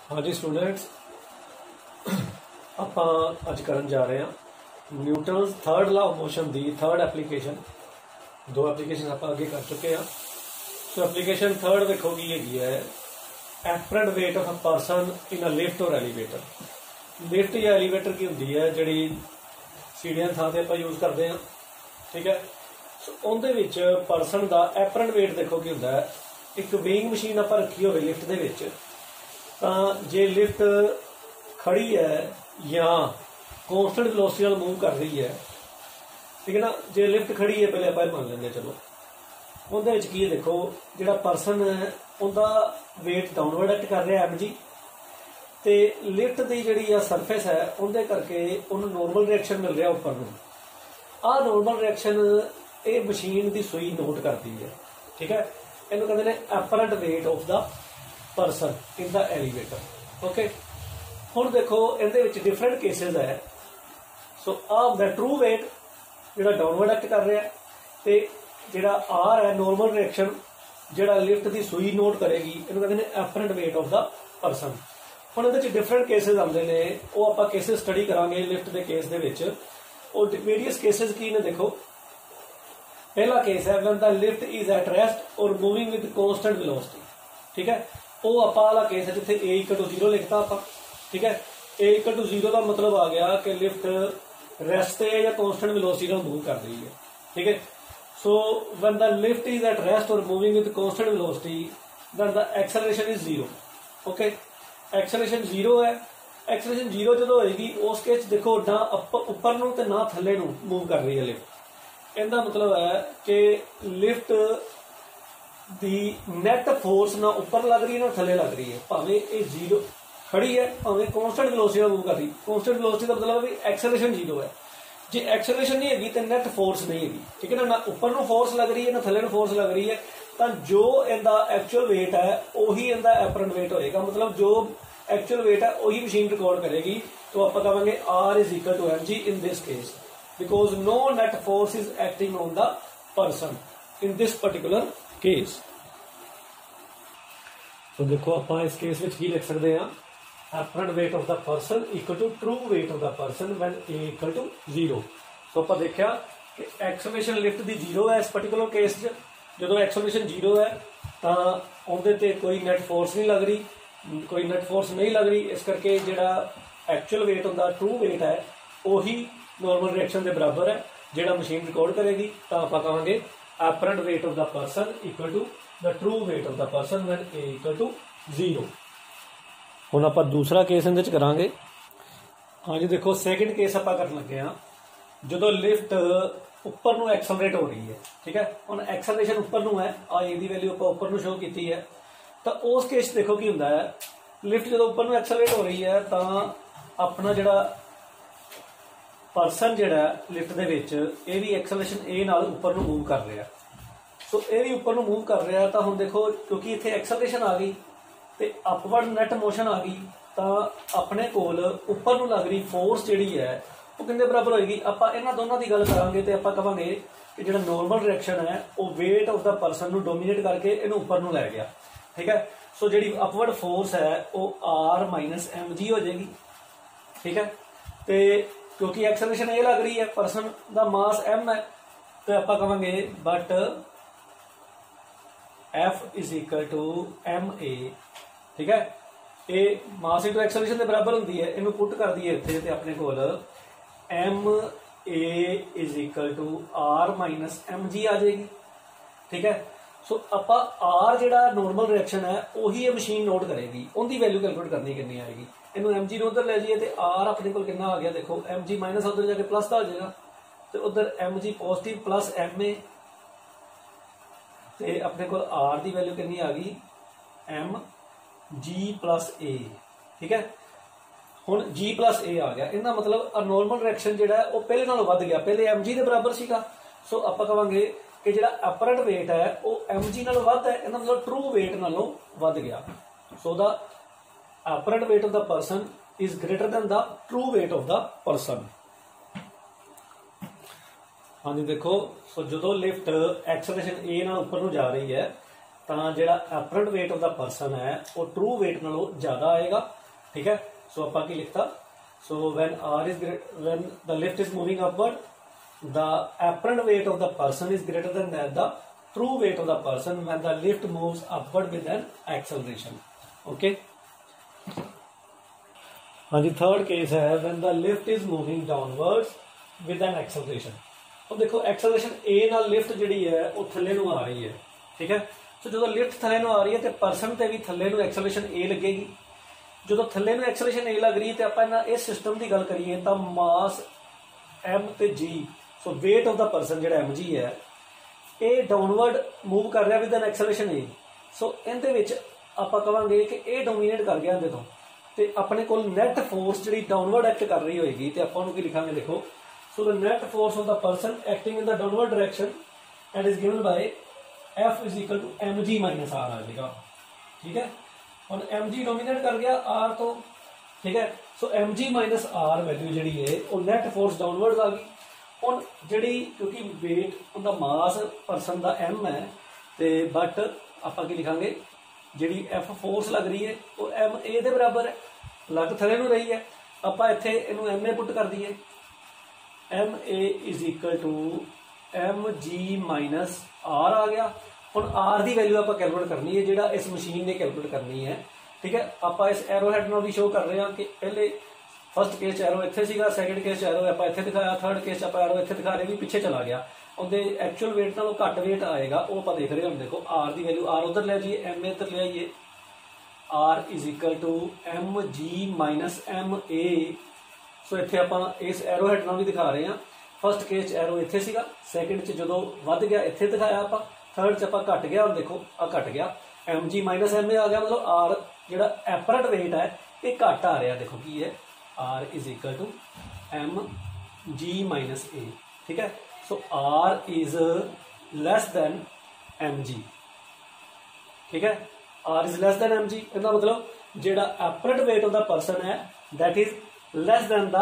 हाँ जी स्टूडेंट्स, ਆਪਾਂ ਅੱਜ ਕਰਨ ਜਾ ਰਹੇ ਹਾਂ ਨਿਊਟਨਸ थर्ड ਲਾ of motion the third application. दो एप्लीकेशन ਆਪਾਂ ਅੱਗੇ ਕਰ ਚੁੱਕੇ ਹਾਂ। ਸੋ एप्लीकेशन थर्ड ਵੇਖੋ ਕੀ ਹੈਗੀ ਹੈ, apparent weight of a person in a lift or elevator। Lift या एलीवेटर की ਹੁੰਦੀ ਹੈ ਜਿਹੜੀ ਸੀੜੀਆਂ ਥਾਂ ਤੇ ਆਪਾਂ ਯੂਜ਼ ਕਰਦੇ ਹਾਂ, ਠੀਕ ਹੈ। ਸੋ ਉਹਦੇ ਵਿੱਚ ਪਰਸਨ ਦਾ ਐਪਰੈਂਟ weight ਦੇਖੋ ਕੀ ਹੁੰਦਾ ਹੈ। ਇੱਕ ਵੇਇੰਗ ਮਸ਼ੀਨ ਆਪਾਂ ਰੱਖੀ ਹੋਵੇ ਲਿਫਟ ਦੇ ਵਿੱਚ, ਤਾਂ ਜੇ ਲਿਫਟ खड़ी है या कॉन्स्टेंट वेलोसिटी नाल मूव कर रही है, ठीक है ना। जे लिफ्ट खड़ी है पहले आप मान लेंगे, चलो उहदे विच की देखो जिहड़ा परसन है उहदा वेट डाउनवर्ड एक्ट कर रहा है एम जी, तो लिफ्ट की जिहड़ी सरफेस है उहदे करके उन्होंने नॉर्मल रिएक्शन मिल रहा उपर नूं। आ नॉर्मल रिएक्शन ये मशीन की सूई नोट करती है, ठीक है। इहनूं कहंदे ने apparent weight of the person in the elevator, okay. ਹੁਣ देखो ਇਹਦੇ ਵਿੱਚ डिफरेंट केसेस है। सो आ ਹੁੰਦਾ ट्रू वेट ਜਿਹੜਾ डाउनवर्ड एक्ट कर रहा है, ਤੇ ਜਿਹੜਾ आर है नॉर्मल रिएक्शन ਜਿਹੜਾ लिफ्ट की सूई नोट करेगी, ਇਹਨੂੰ ਕਹਿੰਦੇ ਨੇ apparent weight of the person. ਹੁਣ ਇਹਦੇ ਵਿੱਚ डिफरेंट केसेस आते हैं, वो आप केसेस स्टडी करांगे लिफ्ट के केस ਦੇ ਵਿੱਚ। और वेरियस केसेस की ने देखो, पहला केस है when the lift is at rest और मूविंग विद कांस्टेंट वेलोसिटी, ठीक है। वो आप वाला केस है जिथे ए इक्वल टू 0 लिखता आप, ठीक है। ए इक्वल टू 0 का मतलब आ गया कि लिफ्ट रेस्ट है या कांस्टेंट वेलोसिटी में मूव कर रही है, ठीक है। So when the lift is at rest और moving with constant velocity then the acceleration is 0, okay. Acceleration 0 है। एक्सेलरेशन 0 जो होएगी उस केस देखो ना उपर नूं ते ना थल्ले नूं मूव कर रही है लिफ्ट। इहदा मतलब है कि लिफ्ट दी नैट फोर्स ना उपर लग रही है ना थल्ले लग रही है, भावें ये 0 खड़ी है भावें कांस्टेंट वेलोसिटी में मूव कर रही। कांस्टेंट वेलोसिटी का मतलब है एक्सेलरेशन 0 है। जे एक्सेलरेशन नहीं हैगी तो नैट फोर्स नहीं हैगी, ठीक है ना उपर नूं फोर्स लग रही है ना थल्ले नूं फोर्स लग रही है, तो जो इहदा एक्चुअल वेट है उही इहदा एपरेंट वेट होएगा। मतलब जो एक्चुअल वेट है उही मशीन रिकॉर्ड करेगी। तो आप कहेंगे R is equal to M G in this case because no net force is acting on the person in this particular case. तो देखो आप इस केस में की लिख सकते हैं, apparent weight of the person equal to true weight of the person when A equal to 0। So आप देखा कि एक्सेलरेशन लिफ्ट की 0 है इस पर्टिकुलर केस जो एक्सेलरेशन 0 है तो उहदे ते कोई नैट फोर्स नहीं लग रही, कोई नैट फोर्स नहीं लग रही। इस करके जिहड़ा एक्चुअल वेट होंदा ट्रू वेट है उही नॉर्मल रिएक्शन के बराबर है जिहड़ा मशीन रिकॉर्ड करेगी। तो आप कहांगे apparent weight of the person equal to the true weight of the person when A equal to 0। ਹੁਣ ਆਪਾਂ दूसरा केस ਇਹਦੇ ਚ ਕਰਾਂਗੇ। हाँ जी देखो सैकेंड केस ਆਪਾਂ ਕਰਨ ਲੱਗੇ ਹਾਂ ਜਦੋਂ ਲਿਫਟ ਉੱਪਰ ਨੂੰ ਐਕਸਲਰੇਟ ਹੋ ਰਹੀ ਹੈ, ठीक है। ਹੁਣ ਐਕਸਲਰੇਸ਼ਨ ਉੱਪਰ ਨੂੰ ਹੈ, ਆ ए ਦੀ ਵੈਲਿਊ ਆਪਾਂ ਉੱਪਰ ਨੂੰ ਸ਼ੋ ਕੀਤੀ ਹੈ। ਤਾਂ ਉਸ ਕੇਸ ਦੇਖੋ ਕੀ ਹੁੰਦਾ ਹੈ, ਲਿਫਟ ਜਦੋਂ ਉੱਪਰ ਨੂੰ ਐਕਸਲਰੇਟ ਹੋ ਰਹੀ ਹੈ ਤਾਂ ਆਪਣਾ ਜਿਹੜਾ ਪਰਸਨ ਜਿਹੜਾ ਲਿਫਟ ਦੇ ਵਿੱਚ ਇਹ ਵੀ ਐਕਸਲਰੇਸ਼ਨ ए ਨਾਲ ਉੱਪਰ ਨੂੰ ਮੂਵ ਕਰ ਰਿਹਾ। ਸੋ ਇਹ ਵੀ ਉੱਪਰ ਨੂੰ ਮੂਵ ਕਰ ਰਿਹਾ। ਤਾਂ ਹੁਣ ਦੇਖੋ ਕਿਉਂਕਿ ਇੱਥੇ ਐਕਸਲਰੇਸ਼ਨ ਆ ਗਈ ਤੇ ਅਪਵਰਡ ਨੈਟ ਮੋਸ਼ਨ ਆ ਗਈ, ਤਾਂ ਆਪਣੇ ਕੋਲ ਉੱਪਰ ਨੂੰ ਲੱਗ ਰਹੀ ਫੋਰਸ ਜਿਹੜੀ ਹੈ ਉਹ ਕਿੰਨੇ ਬਰਾਬਰ ਹੋਏਗੀ। ਆਪਾਂ ਇਹਨਾਂ ਦੋਨਾਂ ਦੀ ਗੱਲ ਕਰਾਂਗੇ ਤੇ ਆਪਾਂ ਕਹਾਂਗੇ ਕਿ ਜਿਹੜਾ ਨੋਰਮਲ ਰਿਐਕਸ਼ਨ ਹੈ ਉਹ weight ਆਫ ਦਾ ਪਰਸਨ ਨੂੰ ਡੋਮੀਨੇਟ ਕਰਕੇ ਇਹਨੂੰ ਉੱਪਰ ਨੂੰ ਲੈ ਗਿਆ, ਠੀਕ ਹੈ। ਸੋ ਜਿਹੜੀ ਅਪਵਰਡ ਫੋਰਸ ਹੈ ਉਹ r ਮਾਈਨਸ mg ਹੋ ਜਾਏਗੀ, ਠੀਕ ਹੈ। ਤੇ ਕਿਉਂਕਿ ਐਕਸਲਰੇਸ਼ਨ ਇਹ ਲੱਗ ਰਹੀ ਹੈ, ਪਰਸਨ ਦਾ ਮਾਸ m ਹੈ, ਤੇ ਆਪਾਂ ਕਹਾਂਗੇ but F is equal to ma, ठीक है। ये मास इंटू एक्सेलरेशन के बराबर होंगी है, इनू पुट कर दिए इत्थे ते अपने कोल ma is equal to r minus mg आ जाएगी, ठीक है। सो आपां r जिहड़ा नॉर्मल रिएक्शन है उही ये मशीन नोट करेगी, उनकी वैल्यू कैलकुलेट करनी कितनी आएगी। इनू mg नूं उधर ले जाइए तो r अपने कोल कितना आ गया, देखो mg माइनस उधर जाके प्लस का हो जाएगा, तो उधर mg पॉजिटिव प्लस ma तो अपने को आर की वैल्यू कितनी आ गई एम जी प्लस ए, ठीक है। हुण जी प्लस ए आ गया, इनका मतलब नॉर्मल रिएक्शन जिहड़ा है वो पहले नालों वध गया, पहले एम जी के बराबर सीगा। सो आप कहांगे कि जिहड़ा एपरेंट वेट है वो एम जी नालों वध है, इनका मतलब ट्रू वेट नालों वध गया। So the apparent weight of the person is greater than the true weight of the person. हाँ जी देखो, सो जो लिफ्ट एक्सेलरेशन ए नाल उपर नूं जा रही है ਤਾਂ ਜਿਹੜਾ apparent weight of the person है वो true weight ਨਾਲੋਂ ज़्यादा आएगा। ठीक है, सो ਆਪਾਂ ਕੀ ਲਿਖਤਾ, so when the lift is moving upward, the apparent weight of the person is greater than the true weight of the person when the lift moves upward with an acceleration। okay, हाँ जी, third case है when the lift is moving downwards with an acceleration। अब देखो acceleration ए नाल lift जिहड़ी है वो थल्ले नूं आ रही है। ठीक है, सो जो लिफ्ट थल्ले नूं आ रही है तो परसन ते भी थल्ले नूं एक्सेलरेशन ए लगेगी। जो थल्ले नूं एक्सेलरेशन ए लग रही है तो आपां इस सिस्टम की गल करिए तो मास एम ते जी, सो वेट ऑफ द परसन जिहड़ा एम जी है ये डाउनवर्ड मूव कर रहा विद एन एक्सेलरेशन ए। सो इहदे विच आपां कहांगे कि ए डोमीनेट कर गया इहदे तो अपने को net force g downward act कर रही होगी तो आप लिखांगे, देखो, so the net force of the person acting in the downward direction and is given by F is equal to M G minus R आ जाएगा। ठीक है, और एम जी डोमीनेट कर गया आर तो। ठीक है, so M G minus R value जी है वो नैट फोर्स डाउनवर्ड आ गई। हुण जी क्योंकि वेट उनका मास परसन का एम है तो बट आप लिखांगे जी एफ फोर्स लग रही है वो एम ए के बराबर है, लग थले नूं रही है। आप इत्थे इहनूं एम ए पुट कर दीए, M A is equal to M G minus R आ गया। हुण आर की वैल्यू आप कैलकुलेट करनी है, जिहड़ा इस मशीन ने कैलकुलेट करनी है। ठीक है, आप इस एरो हैड नाल भी शो कर रहे हैं कि पहले फस्ट केस एरो इत्थे सीगा, सैकेंड केस एरो आप इत्थे दिखाया, थर्ड केस आप एरो इत्थे दिखा रहे भी पिछे चला गया। उनके एक्चुअल वेट नालों घट वेट आएगा वो आप देख रहे हैं। देखो आर की वैल्यू, आर उधर ले जाइए, एम ए उधर ले आइए, R is equal to M G minus M A. So इत्थे आप इस एरो हैड नाल भी दिखा रहे हैं। फस्ट केस एरो इत्थे सीगा, सैकेंड च जो वध गया इत्थे दिखाया आप, थर्ड च आप घट गया, और देखो आ घट गया, M G minus M A आ गया। मतलब आर जिहड़ा एपरेंट वेट है ये घट आ रहा। देखो की है, R is equal to M G minus A. ठीक है, so R is less than M G. ठीक है, R is less than M G, इसका मतलब जिहड़ा apparent weight of the person है that is less than the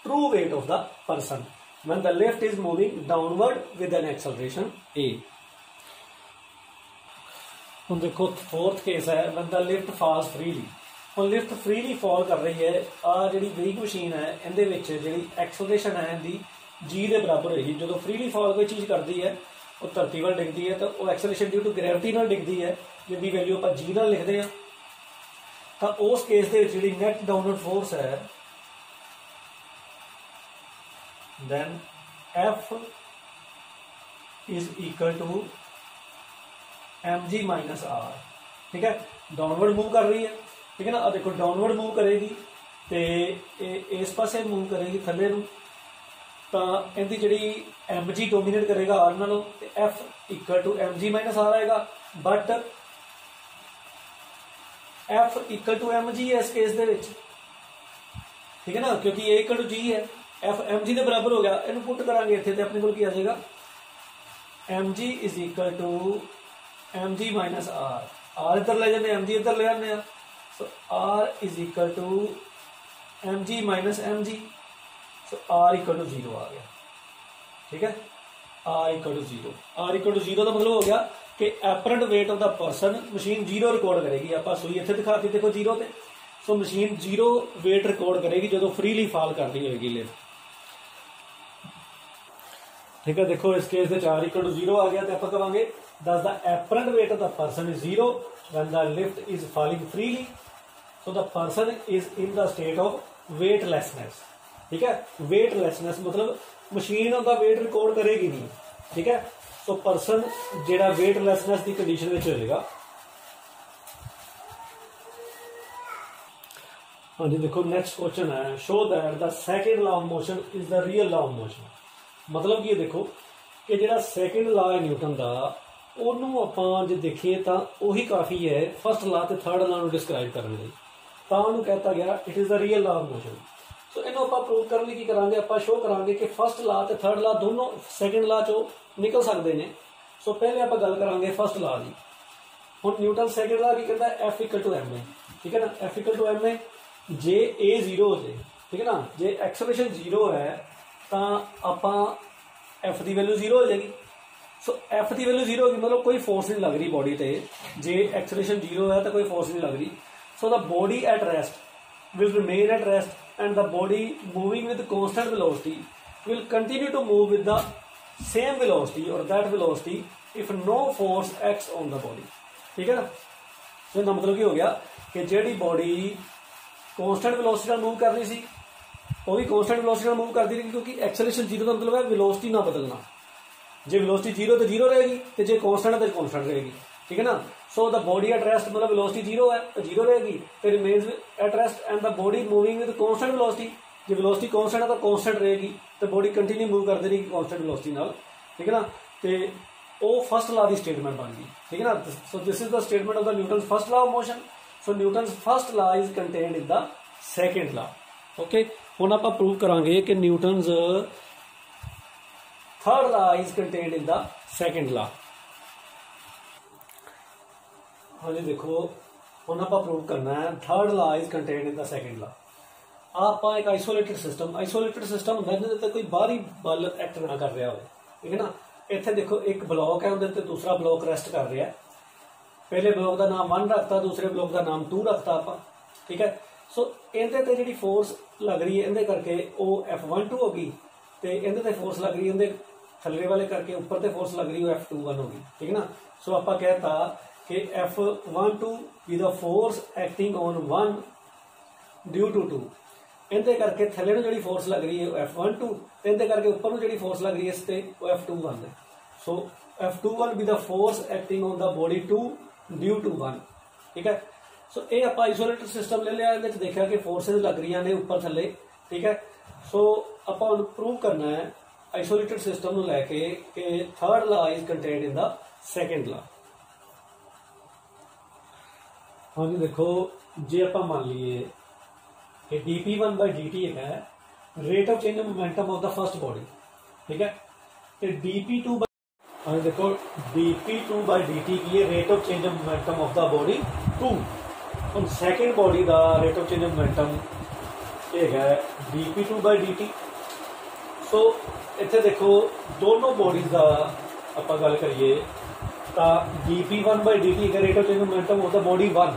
true weight of the person when the lift is moving downward with an acceleration a। ਹੁਣ देखो fourth case है when the lift falls freely। ਹੁਣ lift freely fall कर रही है, आ जी week machine है इहदे विच जिहड़ी एक्सेलरेशन है इहदी जी के बराबर होगी। जो फ्रीली फॉल कोई चीज़ करती है वो धरती वाल डिगती है तो वो एक्सेलरेशन ड्यू टू ग्रैविटी नाल डिगती है, जिसकी वैल्यू आप जी नाल लिखते हैं। तो उस केस के जी नैट डाउनवर्ड फोर्स है then F is equal to mg minus R. ठीक है, डाउनवर्ड मूव कर रही है। ठीक है ना, देखो डाउनवर्ड मूव करेगी तो इस पासे मूव करेगी थले नूं, तो इहदी जिहड़ी एम जी डोमीनेट करेगा आर नालों, F equal to M G minus R आएगा। But F equal to M G है इस केस दे विच। ठीक है ना, क्योंकि ए इक्वल टू जी है, एफ एम जी के बराबर हो गया। इन्हू पुट करांगे इत्थे ते अपने को आ जाएगा M G is equal to M G minus R. R इधर ले जाने, एम जी इधर ले आने। So R is equal to M G minus M G. So R equal to zero आ गया। ठीक है, R equal to zero. R equal to zero का मतलब हो गया कि apparent weight of the person machine zero record करेगी। आप सुई इत्थे दिखाती, देखो जीरो ते। सो मशीन जीरो वेट रिकॉर्ड करेगी जो फ्रीली फॉल करनी होगी लिफ्ट। ठीक है, देखो इस केस में आर इक्वल टू जीरो आ गया तो आप कहेंगे thus the apparent weight of the person is zero when the lift is falling freely. So the person is in the state of weightlessness. ठीक है, वेटलैसनेस मतलब मशीन उनका वेट रिकॉर्ड करेगी नहीं। ठीक है, सो परसन जिहड़ा वेटलैसनेस की कंडीशन में होगा। हाँ जी, देखो नेक्स्ट क्वेश्चन है, show that the second law of motion is the real law of motion. मतलब कि देखो कि जो सैकेंड लॉ है न्यूटन का उन्होंने आप जो देखिए तो वही काफ़ी है फस्ट लॉ तो थर्ड लॉ को डिस्क्राइब करने लिए। तो उन्होंने कहता गया it is the real law of motion. So इन्हों आप प्रूव करने की करेंगे, आप शो करेंगे कि फस्ट लॉ तो थर्ड लॉ दोनों सैकेंड लॉ चो निकल सकते हैं। सो पहले आप गल करेंगे फस्ट लॉ की। हुण न्यूटन सैकेंड लॉ की कहता है F equal to M A. ठीक है ना, F equal to M A जे ए जीरो हो जाए। ठीक है ना, जे एक्सेलरेशन जीरो है तो आप एफ की वैल्यू जीरो हो जाएगी। सो एफ की वैल्यू 0 होगी, मतलब कोई फोर्स नहीं लग रही बॉडी ते, जे एक्सेलरेशन 0 है तो कोई फोर्स नहीं लग रही। So the body at rest will remain at rest and the body moving with constant velocity will continue to move with the same velocity और that velocity if no force acts on the body. ठीक है ना। तो इसका मतलब की हो गया कि जिहड़ी बॉडी कॉन्स्टेंट वेलोसिटी नाल मूव कर रही सी वो भी कॉन्स्टेंट वेलोसिटी मूव करती रही, क्योंकि एक्सेलरेशन 0 का मतलब है वेलोसिटी ना बदलना। जो वेलोसिटी 0 तो 0 रहेगी, तो जो कॉन्स्टेंट है तो कॉन्स्टेंट रहेगी। ठीक है ना। सो द बॉडी एट रेस्ट मतलब वेलोसिटी 0 है तो 0 रहेगी, तो remains at rest and the body moving with constant velocity. जो वेलोसिटी कॉन्स्टेंट है तो कॉन्स्टेंट रहेगी, तो बॉडी कंटिन्यू मूव करती रहेगी कॉन्स्टेंट वेलोसिटी नाल। ठीक है ना। तो वो फर्स्ट लॉ की स्टेटमेंट बन गई। ठीक है ना। सो this is the statement of the Newton first law of motion. So Newton first law is contained in the second law. Okay, हुण आपां प्रूव करांगे कि Newton's third law is contained in the second law. हाँ जी, देखो हुण आपां prove करना है third law is contained in the second law. आपां एक आइसोलेटेड सिस्टम हुंदा जिहदे ते कोई बाहरी बल एक्ट ना कर रहा हो। ठीक है ना। इत्थे देखो एक ब्लॉक है, उहदे ते दूसरा ब्लॉक रेस्ट कर रहा है। पहले ब्लॉक का नाम 1 रखता, दूसरे ब्लॉक का नाम 2 रखता आपां। ठीक है। सो इहदे ते जिहड़ी फोर्स लग रही है इहदे करके वो F12 होगी, तो इहदे ते फोर्स लग रही है इहदे थल्ले वाले करके ऊपर ते फोर्स लग रही है F21 होगी। ठीक है ना। सो आपां कहता कि F12 is the force acting on 1 due to 2। इहदे करके थल्ले नूं जिहड़ी फोर्स लग रही है F12, इहदे करके ऊपर नूं जिहड़ी फोर्स लग रही है इस ते वो F21 है। So F21 be the force acting on the body 2 due to 1। ठीक है। सो ये आप आइसोलेटेड सिस्टम ले लिया, ये देखा कि फोर्सेज लग रही ने ऊपर थले। ठीक है। सो आप प्रूव करना है आइसोलेटेड सिस्टम लैके कि third law is contained in the second law. हाँ जी, देखो जे आप मान लीए कि dp1/dt है rate of change of momentum of the first body. ठीक है। तो dp2 हाँ देखो dp2/dt की rate of change of momentum of the body 2। हम सेकेंड बॉडी का rate of change of momentum है dp2/dt। सो इत्थे देखो दोनों बॉडीज का आप गल करिए तो dp1/dt का rate of change of momentum of the body 1।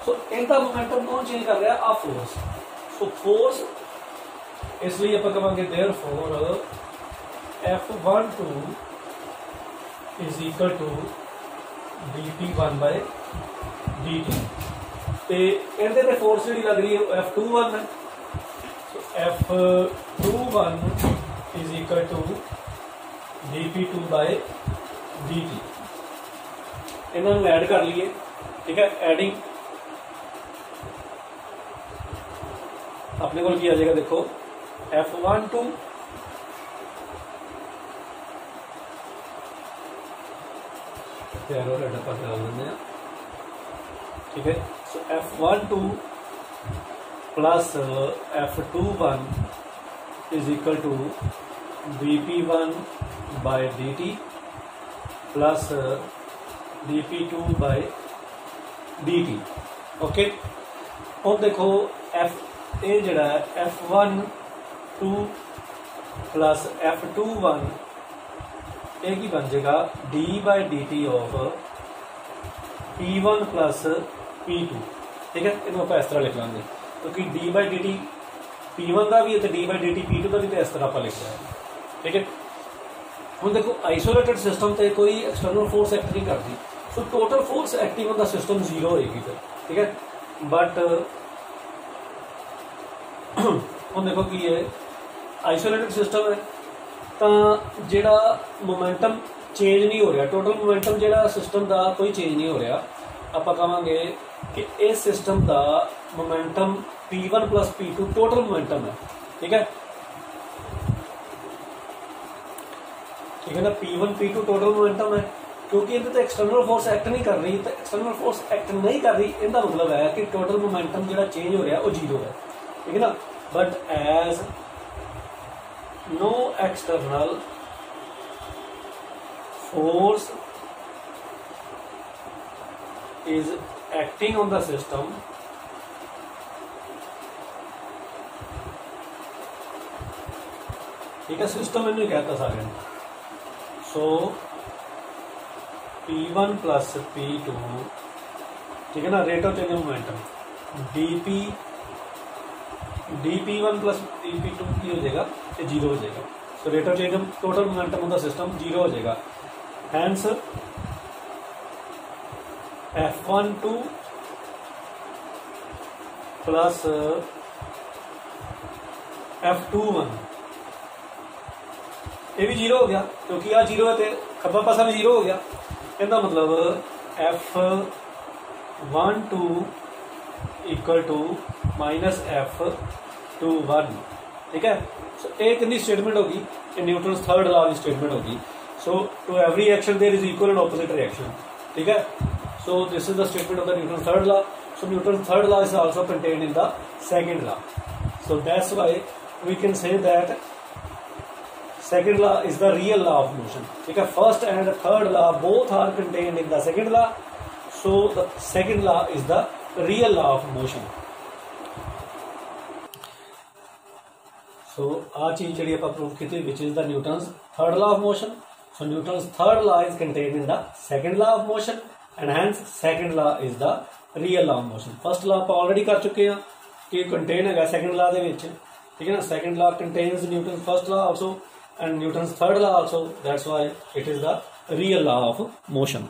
सो इनका मोमेंटम कौन चेंज कर रहा है? आ फोर्स। सो फोर्स इसलिए आप कहेंगे therefore F12 is equal to dp1/dt। ते इहदे ते फोर्स जिहड़ी लग रही है F21 है। So F21 is equal to dp2/dt। इन्हां नूं ऐड कर लीए। ठीक है। एडिंग अपने को आ जाएगा, देखो F12 ठीक है। So F12 plus F21 is equal to dp1/dt plus dp2/dt। Okay, अब देखो ए जड़ा F12 प्लस F21 एक ही बन जाएगा d/dt of P1 plus P2। ठीक है। इन्हों आप इस तरह लिख लेंगे क्योंकि d/dt P1 का भी है तो d/dt P2 का भी, तो इस तरह आप लिख रहे हैं। ठीक है। हम देखो आइसोलेटेड सिस्टम से कोई एक्सटर्नल फोर्स एक्ट नहीं करती, so total force acting on the system 0 होगी फिर। ठीक है। बट हम देखो कि ये आइसोलेटेड सिस्टम है तो जिहड़ा मोमेंटम चेंज नहीं हो रहा, टोटल मोमेंटम जिहड़ा सिस्टम का कोई चेंज नहीं हो रहा। आप कहांगे कि इस सिस्टम का momentum P1 plus P2 total momentum है। ठीक है। ठीक है ना। P1 P2 टोटल मोमेंटम है क्योंकि इहदे ते एक्सटर्नल फोर्स एक्ट नहीं कर रही, तो एक्सटर्नल फोर्स एक्ट नहीं कर रही इहदा मतलब है कि टोटल मोमेंटम जिहड़ा चेंज हो रहा वो 0 है। ठीक है ना। But as no external force is acting on the system, ठीक है, सिस्टम इन्हें कहता सारे। सो P1 प्लस P2, ठीक है ना, rate of change of momentum dP1 plus dP2 की हो जाएगा, ये जीरो हो जाएगा। So rate of change of total momentum of the system zero हो जाएगा। हैंस F12 प्लस F21 ये भी जीरो हो गया, क्योंकि आ जीरो है तो खब्बा पासा भी जीरो हो गया। कहना मतलब F12 equal to minus F21, ठीक है। सो एक कितनी स्टेटमेंट होगी, न्यूटन थर्ड लॉ की स्टेटमेंट होगी। So to every action there is equal and opposite reaction, ठीक है। So this is the statement of the Newton third law. So Newton third law is also contained in the second law. So that's why we can say that second law is the real law of motion, ठीक है। first and third law both are contained in the second law, so the second law is the real law of motion। so आ चीज जी आप prove की which is the Newton's third law of motion। so Newton's third law is contained in the second law of motion and hence second law is the real law of motion। first law आप already कर चुके हैं कि contain है second law दे विच, ठीक है ना। second law contains Newton's first law also and Newton's third law also, that's why it is the real law of motion।